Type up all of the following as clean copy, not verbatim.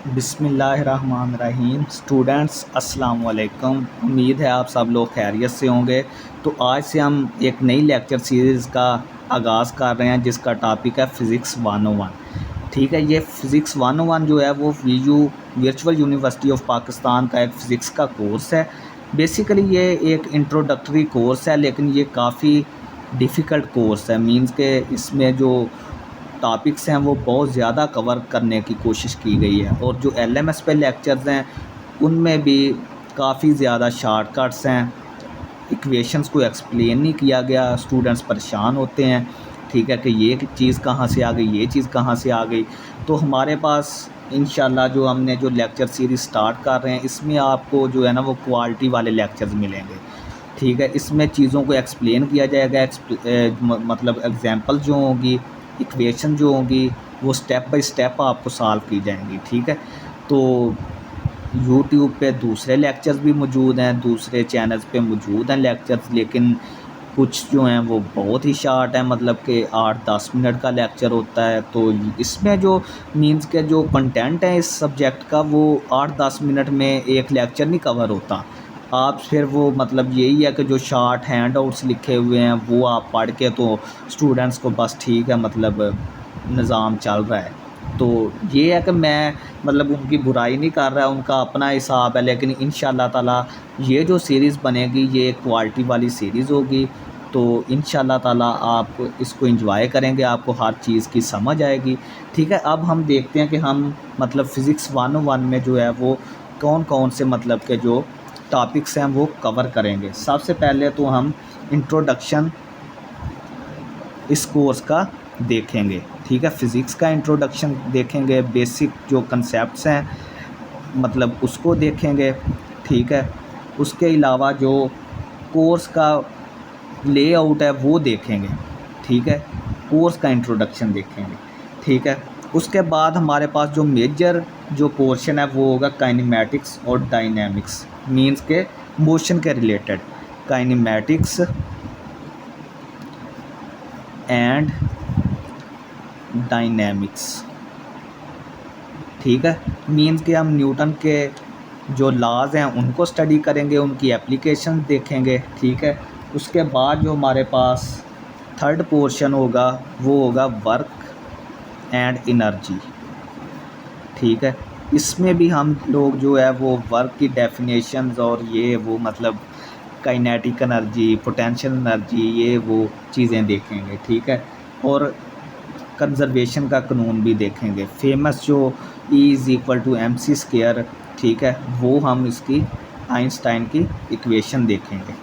बिस्मिल्लाहिर्रहमानिर्रहीम। स्टूडेंट्स अस्सलाम वालेकुम। उम्मीद है आप सब लोग खैरियत से होंगे। तो आज से हम एक नई लेक्चर सीरीज़ का आगाज़ कर रहे हैं जिसका टॉपिक है फ़िज़िक्स 101। ठीक है, ये फ़िज़िक्स 101 जो है वो Vu virtual university of Pakistan का एक फ़िज़िक्स का कोर्स है। बेसिकली ये एक इंट्रोडक्टरी कोर्स है, लेकिन ये काफ़ी डिफ़िकल्ट कोर्स है। मींस के इसमें जो टॉपिक्स हैं वो बहुत ज़्यादा कवर करने की कोशिश की गई है, और जो एलएमएस पे लेक्चर्स हैं उनमें भी काफ़ी ज़्यादा शॉर्टकट्स हैं। इक्वेशंस को एक्सप्लेन नहीं किया गया, स्टूडेंट्स परेशान होते हैं। ठीक है कि ये चीज़ कहाँ से आ गई, ये चीज़ कहाँ से आ गई। तो हमारे पास इंशाल्लाह जो हमने जो लेक्चर सीरीज़ स्टार्ट कर रहे हैं इसमें आपको जो है ना वो क्वालिटी वाले लेक्चर्स मिलेंगे। ठीक है, इसमें चीज़ों को एक्सप्लेन किया जाएगा। मतलब एग्जांपल जो होंगी, इक्वेशन जो होंगी, वो स्टेप बाय स्टेप आपको सॉल्व की जाएंगी। ठीक है, तो यूट्यूब पे दूसरे लेक्चर्स भी मौजूद हैं, दूसरे चैनल्स पे मौजूद हैं लेक्चर्स, लेकिन कुछ जो हैं वो बहुत ही शॉर्ट हैं, मतलब कि 8-10 मिनट का लेक्चर होता है। तो इसमें जो मींस के जो कंटेंट है इस सब्जेक्ट का वो 8-10 मिनट में एक लेक्चर नहीं कवर होता। आप फिर वो मतलब यही है कि जो शॉर्ट हैंड आउट्स लिखे हुए हैं वो आप पढ़ के तो स्टूडेंट्स को बस ठीक है मतलब निज़ाम चल रहा है। तो ये है कि मैं मतलब उनकी बुराई नहीं कर रहा, उनका अपना हिसाब है, लेकिन इंशाल्लाह ताला ये जो सीरीज़ बनेगी ये क्वालिटी वाली सीरीज़ होगी। तो इंशाल्लाह ताला आप इसको एंजॉय करेंगे, आपको हर चीज़ की समझ आएगी। ठीक है, अब हम देखते हैं कि हम मतलब फ़िज़िक्स 101 में जो है वो कौन कौन से मतलब के जो टॉपिक्स हैं वो कवर करेंगे। सबसे पहले तो हम इंट्रोडक्शन इस कोर्स का देखेंगे। ठीक है, फ़िज़िक्स का इंट्रोडक्शन देखेंगे, बेसिक जो कंसेप्ट्स हैं मतलब उसको देखेंगे। ठीक है, उसके अलावा जो कोर्स का लेआउट है वो देखेंगे। ठीक है, कोर्स का इंट्रोडक्शन देखेंगे। ठीक है, उसके बाद हमारे पास जो मेजर जो पोर्शन है वो होगा काइनेमैटिक्स और डायनेमिक्स, मींस के मोशन के रिलेटेड काइनेमैटिक्स एंड डायनेमिक्स। ठीक है, मींस के हम न्यूटन के जो लॉज हैं उनको स्टडी करेंगे, उनकी एप्लीकेशन देखेंगे। ठीक है, उसके बाद जो हमारे पास थर्ड पोर्शन होगा वो होगा वर्क एंड एनर्जी। ठीक है, इसमें भी हम लोग जो है वो वर्क की डेफिनेशंस और ये वो मतलब काइनेटिक एनर्जी, पोटेंशियल एनर्जी, ये वो चीज़ें देखेंगे। ठीक है, और कंजर्वेशन का कानून भी देखेंगे, फेमस जो E=mc²। ठीक है, वो हम इसकी आइंस्टाइन की इक्वेशन देखेंगे।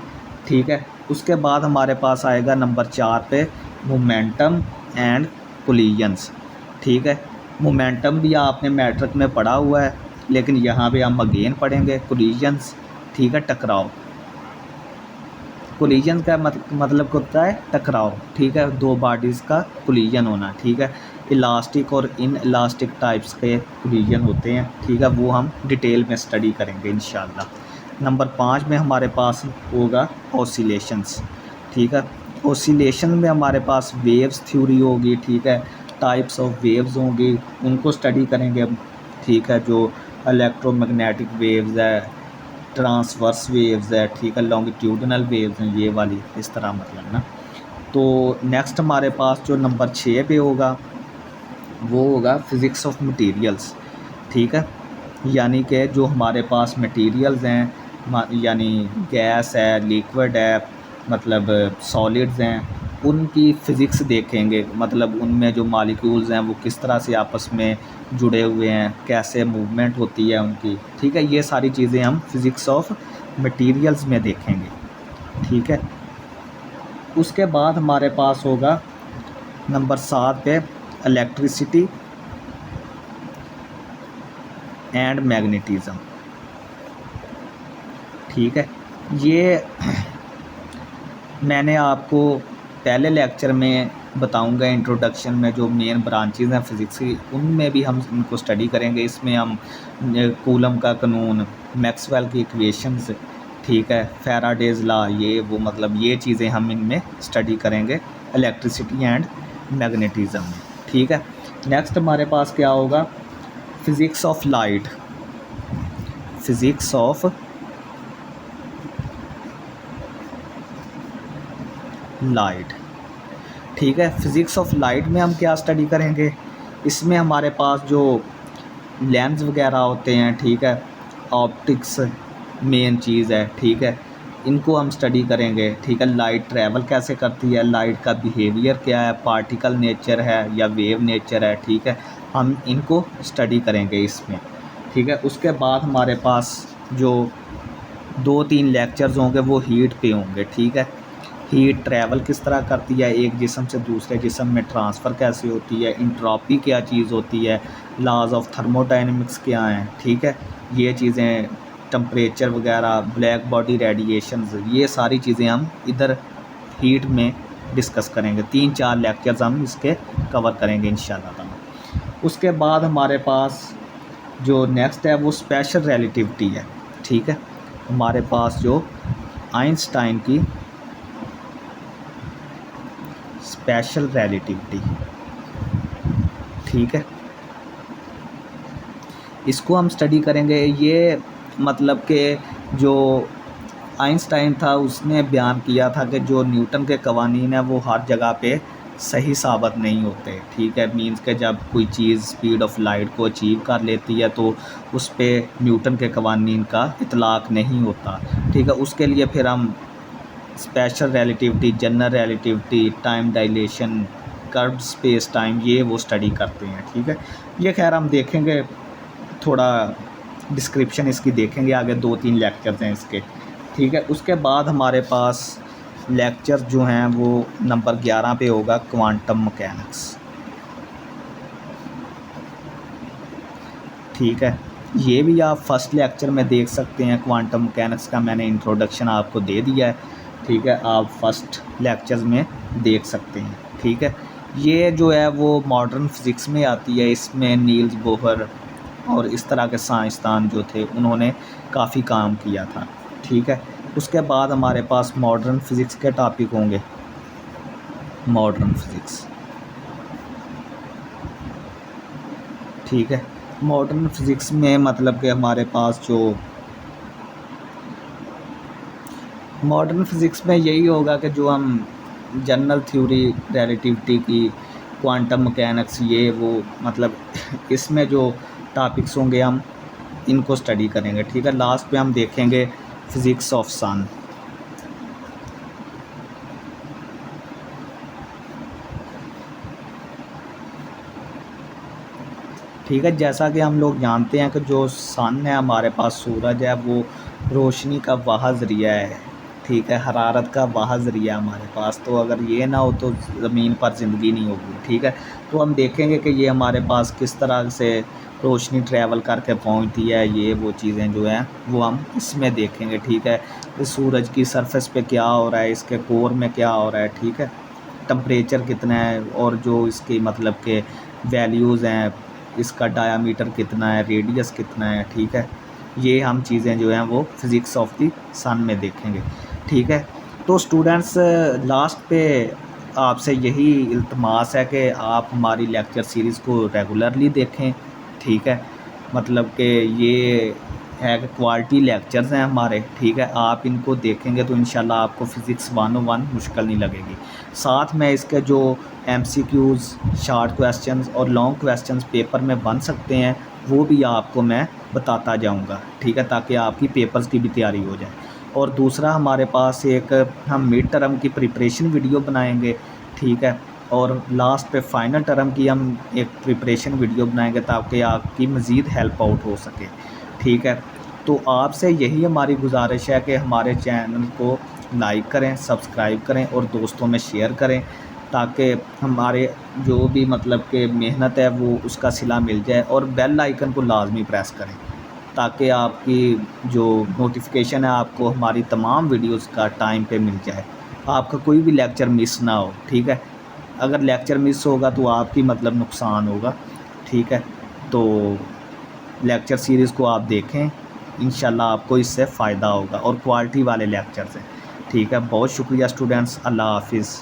ठीक है, उसके बाद हमारे पास आएगा नंबर 4 पे मोमेंटम एंड कोलिजन्स। ठीक है, मोमेंटम भी आपने मैट्रिक में पढ़ा हुआ है, लेकिन यहाँ पे हम अगेन पढ़ेंगे कोलिजन्स। ठीक है, टकराव, कोलिजन का मतलब होता है टकराव। ठीक है, दो बॉडीज़ का कोलिजन होना। ठीक है, इलास्टिक और इन इलास्टिक टाइप्स के कोलिजन होते हैं। ठीक है, वो हम डिटेल में स्टडी करेंगे इंशाल्लाह। नंबर 5 में हमारे पास होगा ऑसिलेशंस। ठीक है, ऑसिलेशन में हमारे पास वेव्स थ्योरी होगी। ठीक है, टाइप्स ऑफ वेव्स होंगी, उनको स्टडी करेंगे हम। ठीक है, जो इलेक्ट्रोमैग्नेटिक वेव्स है, ट्रांसवर्स वेव्स है, ठीक है, लॉन्गिट्यूडनल वेव्स हैं, ये वाली इस तरह मतलब ना। तो नेक्स्ट हमारे पास जो नंबर 6 पे होगा वो होगा फिज़िक्स ऑफ मटेरियल्स। ठीक है, यानी कि जो हमारे पास मटेरियल्स हैं, यानी गैस है, लिक्विड है, मतलब सॉलिड्स हैं, उनकी फ़िज़िक्स देखेंगे। मतलब उनमें जो मॉलिक्यूल्स हैं वो किस तरह से आपस में जुड़े हुए हैं, कैसे मूवमेंट होती है उनकी। ठीक है, ये सारी चीज़ें हम फिज़िक्स ऑफ मटेरियल्स में देखेंगे। ठीक है, उसके बाद हमारे पास होगा नंबर 7 पे इलेक्ट्रिसिटी एंड मैग्नेटिज़म। ठीक है, ये मैंने आपको पहले लेक्चर में बताऊंगा, इंट्रोडक्शन में जो मेन ब्रांचेस हैं फ़िज़िक्स की उनमें भी हम इनको स्टडी करेंगे। इसमें हम कूलम का कानून, मैक्सवेल की इक्वेशंस, ठीक है, फैराडेज लॉ, ये वो मतलब ये चीज़ें हम इनमें स्टडी करेंगे इलेक्ट्रिसिटी एंड मैग्नेटिज़म में। ठीक है, नेक्स्ट हमारे पास क्या होगा, physics of light, physics of light. ठीक है, फिज़िक्स ऑफ लाइट में हम क्या स्टडी करेंगे, इसमें हमारे पास जो लेंस वगैरह होते हैं, ठीक है, ऑप्टिक्स मेन चीज़ है, ठीक है, इनको हम स्टडी करेंगे। ठीक है, लाइट ट्रैवल कैसे करती है, लाइट का बिहेवियर क्या है, पार्टिकल नेचर है या वेव नेचर है, ठीक है, हम इनको स्टडी करेंगे इसमें। ठीक है, उसके बाद हमारे पास जो 2-3 लेक्चर्स होंगे वो हीट पे होंगे। ठीक है, हीट ट्रैवल किस तरह करती है, एक जिस्म से दूसरे जिस्म में ट्रांसफ़र कैसे होती है, इंट्रॉपी क्या चीज़ होती है, लॉज ऑफ थर्मोडायनेमिक्स क्या हैं, ठीक है, ये चीज़ें, टेम्परेचर वगैरह, ब्लैक बॉडी रेडिएशंस, ये सारी चीज़ें हम इधर हीट में डिस्कस करेंगे। 3-4 लेक्चर्स हम इसके कवर करेंगे इंशाल्लाह ताला। उसके बाद हमारे पास जो नेक्स्ट है वो स्पेशल रिलेटिविटी है। ठीक है, हमारे पास जो आइंस्टाइन की स्पेशल रिलेटिविटी, ठीक है, इसको हम स्टडी करेंगे। ये मतलब कि जो आइंस्टाइन था उसने बयान किया था कि जो न्यूटन के कवानीन हैं वो हर जगह पे सही साबित नहीं होते। ठीक है, मींस के जब कोई चीज़ स्पीड ऑफ लाइट को अचीव कर लेती है तो उस पे न्यूटन के कवानीन का इतलाक़ नहीं होता। ठीक है, उसके लिए फिर हम special relativity, general relativity, time dilation, curved space time, ये वो स्टडी करते हैं। ठीक है, ये खैर हम देखेंगे, थोड़ा डिस्क्रिप्शन इसकी देखेंगे आगे, 2-3 लेक्चर्स हैं इसके। ठीक है, उसके बाद हमारे पास लेक्चर जो हैं वो नंबर 11 पे होगा, क्वांटम मैकेनिक्स। ठीक है, ये भी आप फर्स्ट लेक्चर में देख सकते हैं, क्वांटम मैकेनिक्स का मैंने इंट्रोडक्शन आपको दे दिया है। ठीक है, आप फर्स्ट लेक्चर्स में देख सकते हैं। ठीक है, ये जो है वो मॉडर्न फिज़िक्स में आती है, इसमें नील्स बोहर और इस तरह के साइंसदान जो थे उन्होंने काफ़ी काम किया था। ठीक है, उसके बाद हमारे पास मॉडर्न फिज़िक्स के टॉपिक होंगे, मॉडर्न फिज़िक्स। ठीक है, मॉडर्न फिज़िक्स में मतलब कि हमारे पास जो मॉडर्न फिज़िक्स में यही होगा कि जो हम जनरल थ्योरी रिलेटिविटी की, क्वांटम मैकेनिक्स, ये वो मतलब इसमें जो टॉपिक्स होंगे हम इनको स्टडी करेंगे। ठीक है, लास्ट पे हम देखेंगे फिज़िक्स ऑफ सन। ठीक है, जैसा कि हम लोग जानते हैं कि जो सन है हमारे पास, सूरज है, वो रोशनी का वाह ज़रिया है। ठीक है, हरारत का वाह ज़रिया हमारे पास, तो अगर ये ना हो तो ज़मीन पर ज़िंदगी नहीं होगी। ठीक है, तो हम देखेंगे कि ये हमारे पास किस तरह से रोशनी ट्रैवल करके पहुंचती है, ये वो चीज़ें जो हैं वो हम इसमें देखेंगे। ठीक है, इस सूरज की सरफेस पे क्या हो रहा है, इसके कोर में क्या हो रहा है, ठीक है, टेम्परेचर कितना है और जो इसकी मतलब के वैल्यूज़ हैं, इसका डायामीटर कितना है, रेडियस कितना है। ठीक है, ये हम चीज़ें जो हैं वो फिज़िक्स ऑफ द सन में देखेंगे। ठीक है, तो स्टूडेंट्स लास्ट पे आपसे यही इल्तमास है कि आप हमारी लेक्चर सीरीज़ को रेगुलरली देखें। ठीक है, मतलब कि ये है कि क्वालिटी लेक्चर्स हैं हमारे। ठीक है, आप इनको देखेंगे तो इंशाल्लाह आपको फ़िज़िक्स 101 मुश्किल नहीं लगेगी। साथ में इसके जो MCQs, शॉर्ट क्वेश्चंस और लॉन्ग क्वेश्चंस पेपर में बन सकते हैं वो भी आपको मैं बताता जाऊंगा। ठीक है, ताकि आपकी पेपर्स की भी तैयारी हो जाए। और दूसरा हमारे पास एक हम मिड टर्म की प्रिपरेशन वीडियो बनाएंगे। ठीक है, और लास्ट पे फाइनल टर्म की हम एक प्रिपरेशन वीडियो बनाएंगे ताकि आपकी मज़ीद हेल्प आउट हो सके। ठीक है, तो आपसे यही हमारी गुजारिश है कि हमारे चैनल को लाइक करें, सब्सक्राइब करें और दोस्तों में शेयर करें, ताकि हमारे जो भी मतलब कि मेहनत है वो उसका सिला मिल जाए। और बेल आइकन को लाजमी प्रेस करें ताकि आपकी जो नोटिफिकेशन है आपको हमारी तमाम वीडियोस का टाइम पे मिल जाए, आपका कोई भी लेक्चर मिस ना हो। ठीक है, अगर लेक्चर मिस होगा तो आपकी मतलब नुकसान होगा। ठीक है, तो लेक्चर सीरीज़ को आप देखें, इंशाल्लाह आपको इससे फ़ायदा होगा और क्वालिटी वाले लेक्चर्स हैं। ठीक है, बहुत शुक्रिया स्टूडेंट्स, अल्लाह हाफिज़।